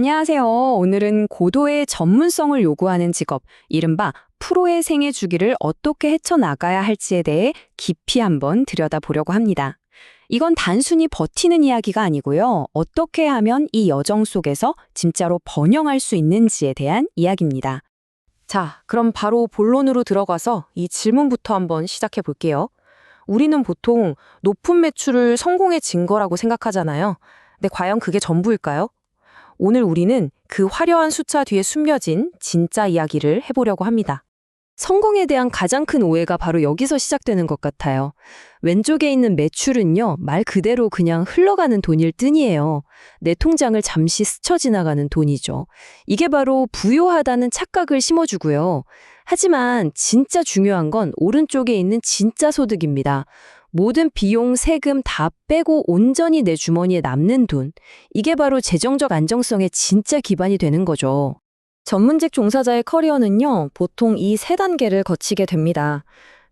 안녕하세요. 오늘은 고도의 전문성을 요구하는 직업, 이른바 프로의 생애 주기를 어떻게 헤쳐나가야 할지에 대해 깊이 한번 들여다보려고 합니다. 이건 단순히 버티는 이야기가 아니고요. 어떻게 하면 이 여정 속에서 진짜로 번영할 수 있는지에 대한 이야기입니다. 자, 그럼 바로 본론으로 들어가서 이 질문부터 한번 시작해 볼게요. 우리는 보통 높은 매출을 성공의 증거라고 생각하잖아요. 근데 과연 그게 전부일까요? 오늘 우리는 그 화려한 숫자 뒤에 숨겨진 진짜 이야기를 해보려고 합니다. 성공에 대한 가장 큰 오해가 바로 여기서 시작되는 것 같아요. 왼쪽에 있는 매출은요, 말 그대로 그냥 흘러가는 돈일 뿐이에요. 내 통장을 잠시 스쳐 지나가는 돈이죠. 이게 바로 부유하다는 착각을 심어주고요. 하지만 진짜 중요한 건 오른쪽에 있는 진짜 소득입니다. 모든 비용, 세금 다 빼고 온전히 내 주머니에 남는 돈. 이게 바로 재정적 안정성의 진짜 기반이 되는 거죠. 전문직 종사자의 커리어는요, 보통 이 세 단계를 거치게 됩니다.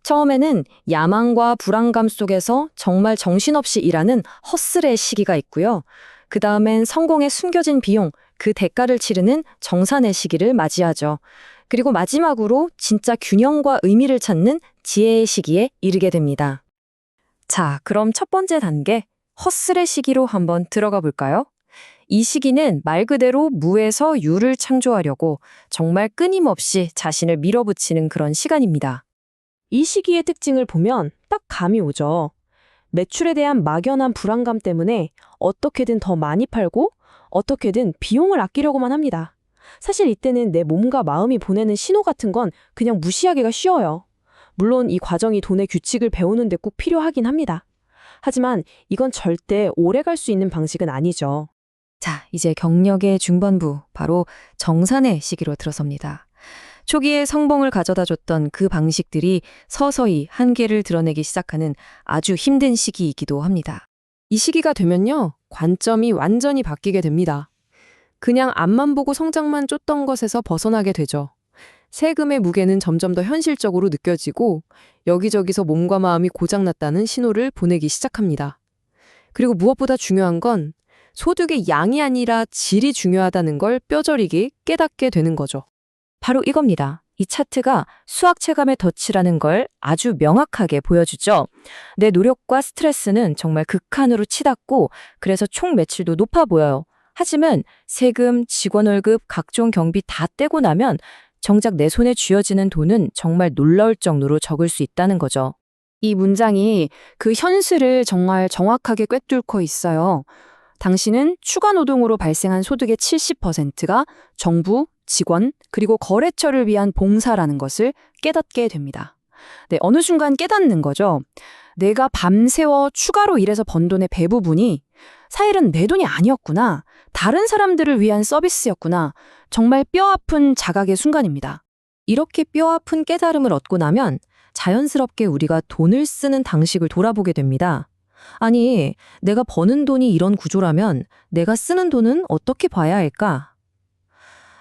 처음에는 야망과 불안감 속에서 정말 정신없이 일하는 허슬의 시기가 있고요. 그 다음엔 성공의 숨겨진 비용, 그 대가를 치르는 정산의 시기를 맞이하죠. 그리고 마지막으로 진짜 균형과 의미를 찾는 지혜의 시기에 이르게 됩니다. 자, 그럼 첫 번째 단계, 허슬의 시기로 한번 들어가 볼까요? 이 시기는 말 그대로 무에서 유를 창조하려고 정말 끊임없이 자신을 밀어붙이는 그런 시간입니다. 이 시기의 특징을 보면 딱 감이 오죠. 매출에 대한 막연한 불안감 때문에 어떻게든 더 많이 팔고 어떻게든 비용을 아끼려고만 합니다. 사실 이때는 내 몸과 마음이 보내는 신호 같은 건 그냥 무시하기가 쉬워요. 물론 이 과정이 돈의 규칙을 배우는 데 꼭 필요하긴 합니다. 하지만 이건 절대 오래 갈 수 있는 방식은 아니죠. 자, 이제 경력의 중반부, 바로 정산의 시기로 들어섭니다. 초기에 성공을 가져다 줬던 그 방식들이 서서히 한계를 드러내기 시작하는 아주 힘든 시기이기도 합니다. 이 시기가 되면요, 관점이 완전히 바뀌게 됩니다. 그냥 앞만 보고 성장만 쫓던 것에서 벗어나게 되죠. 세금의 무게는 점점 더 현실적으로 느껴지고 여기저기서 몸과 마음이 고장났다는 신호를 보내기 시작합니다. 그리고 무엇보다 중요한 건 소득의 양이 아니라 질이 중요하다는 걸 뼈저리게 깨닫게 되는 거죠. 바로 이겁니다. 이 차트가 수학 체감의 덫이라는 걸 아주 명확하게 보여주죠. 내 노력과 스트레스는 정말 극한으로 치닫고 그래서 총 매출도 높아 보여요. 하지만 세금, 직원 월급, 각종 경비 다 떼고 나면 정작 내 손에 쥐어지는 돈은 정말 놀라울 정도로 적을 수 있다는 거죠. 이 문장이 그 현실을 정말 정확하게 꿰뚫고 있어요. 당신은 추가 노동으로 발생한 소득의 70%가 정부, 직원, 그리고 거래처를 위한 봉사라는 것을 깨닫게 됩니다. 네, 어느 순간 깨닫는 거죠. 내가 밤새워 추가로 일해서 번 돈의 배부분이 사실은 내 돈이 아니었구나. 다른 사람들을 위한 서비스였구나. 정말 뼈아픈 자각의 순간입니다. 이렇게 뼈아픈 깨달음을 얻고 나면 자연스럽게 우리가 돈을 쓰는 방식을 돌아보게 됩니다. 아니, 내가 버는 돈이 이런 구조라면 내가 쓰는 돈은 어떻게 봐야 할까?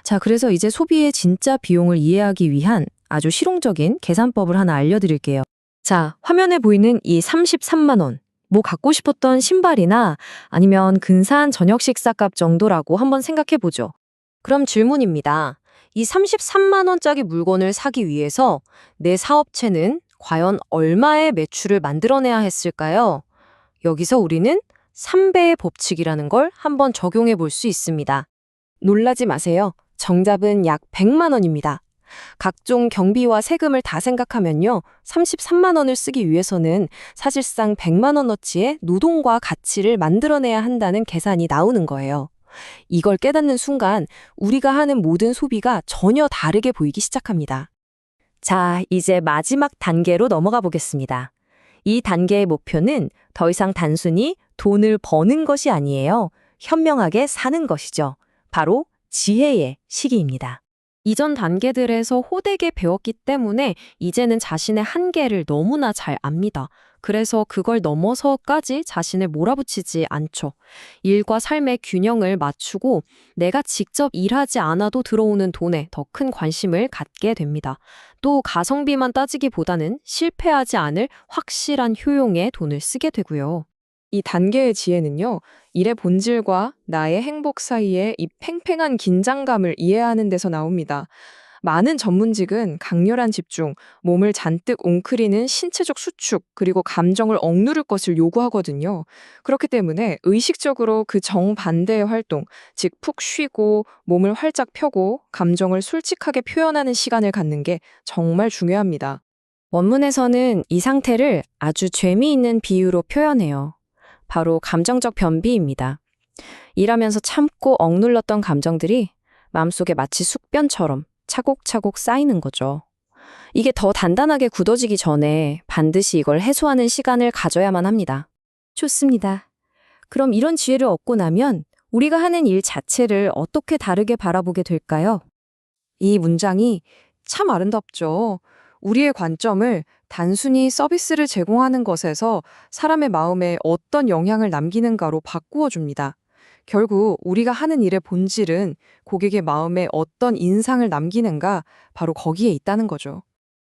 자, 그래서 이제 소비의 진짜 비용을 이해하기 위한 아주 실용적인 계산법을 하나 알려드릴게요. 자, 화면에 보이는 이 33만 원. 뭐 갖고 싶었던 신발이나 아니면 근사한 저녁 식사값 정도라고 한번 생각해 보죠. 그럼 질문입니다. 이 33만 원짜리 물건을 사기 위해서 내 사업체는 과연 얼마의 매출을 만들어내야 했을까요? 여기서 우리는 3배의 법칙이라는 걸 한번 적용해 볼 수 있습니다. 놀라지 마세요. 정답은 약 100만 원입니다. 각종 경비와 세금을 다 생각하면요, 33만 원을 쓰기 위해서는 사실상 100만 원어치의 노동과 가치를 만들어내야 한다는 계산이 나오는 거예요. 이걸 깨닫는 순간 우리가 하는 모든 소비가 전혀 다르게 보이기 시작합니다. 자, 이제 마지막 단계로 넘어가 보겠습니다. 이 단계의 목표는 더 이상 단순히 돈을 버는 것이 아니에요. 현명하게 사는 것이죠. 바로 지혜의 시기입니다. 이전 단계들에서 호되게 배웠기 때문에 이제는 자신의 한계를 너무나 잘 압니다. 그래서 그걸 넘어서까지 자신을 몰아붙이지 않죠. 일과 삶의 균형을 맞추고 내가 직접 일하지 않아도 들어오는 돈에 더 큰 관심을 갖게 됩니다. 또 가성비만 따지기보다는 실패하지 않을 확실한 효용에 돈을 쓰게 되고요. 이 단계의 지혜는요, 일의 본질과 나의 행복 사이의 이 팽팽한 긴장감을 이해하는 데서 나옵니다. 많은 전문직은 강렬한 집중, 몸을 잔뜩 웅크리는 신체적 수축, 그리고 감정을 억누를 것을 요구하거든요. 그렇기 때문에 의식적으로 그 정반대의 활동, 즉 푹 쉬고 몸을 활짝 펴고 감정을 솔직하게 표현하는 시간을 갖는 게 정말 중요합니다. 원문에서는 이 상태를 아주 재미있는 비유로 표현해요. 바로 감정적 변비입니다. 일하면서 참고 억눌렀던 감정들이 마음속에 마치 숙변처럼 차곡차곡 쌓이는 거죠. 이게 더 단단하게 굳어지기 전에 반드시 이걸 해소하는 시간을 가져야만 합니다. 좋습니다. 그럼 이런 지혜를 얻고 나면 우리가 하는 일 자체를 어떻게 다르게 바라보게 될까요? 이 문장이 참 아름답죠. 우리의 관점을 단순히 서비스를 제공하는 것에서 사람의 마음에 어떤 영향을 남기는가로 바꾸어 줍니다. 결국 우리가 하는 일의 본질은 고객의 마음에 어떤 인상을 남기는가 바로 거기에 있다는 거죠.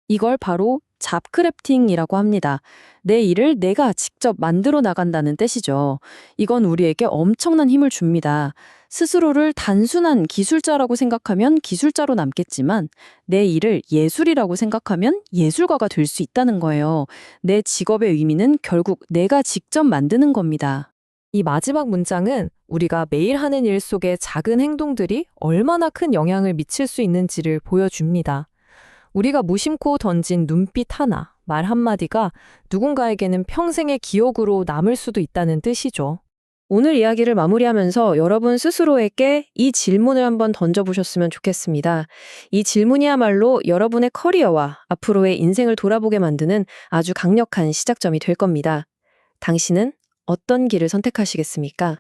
이걸 바로 잡크래프팅이라고 합니다. 내 일을 내가 직접 만들어 나간다는 뜻이죠. 이건 우리에게 엄청난 힘을 줍니다. 스스로를 단순한 기술자라고 생각하면 기술자로 남겠지만 내 일을 예술이라고 생각하면 예술가가 될 수 있다는 거예요. 내 직업의 의미는 결국 내가 직접 만드는 겁니다. 이 마지막 문장은 우리가 매일 하는 일 속의 작은 행동들이 얼마나 큰 영향을 미칠 수 있는지를 보여줍니다. 우리가 무심코 던진 눈빛 하나, 말 한마디가 누군가에게는 평생의 기억으로 남을 수도 있다는 뜻이죠. 오늘 이야기를 마무리하면서 여러분 스스로에게 이 질문을 한번 던져보셨으면 좋겠습니다. 이 질문이야말로 여러분의 커리어와 앞으로의 인생을 돌아보게 만드는 아주 강력한 시작점이 될 겁니다. 당신은 어떤 길을 선택하시겠습니까?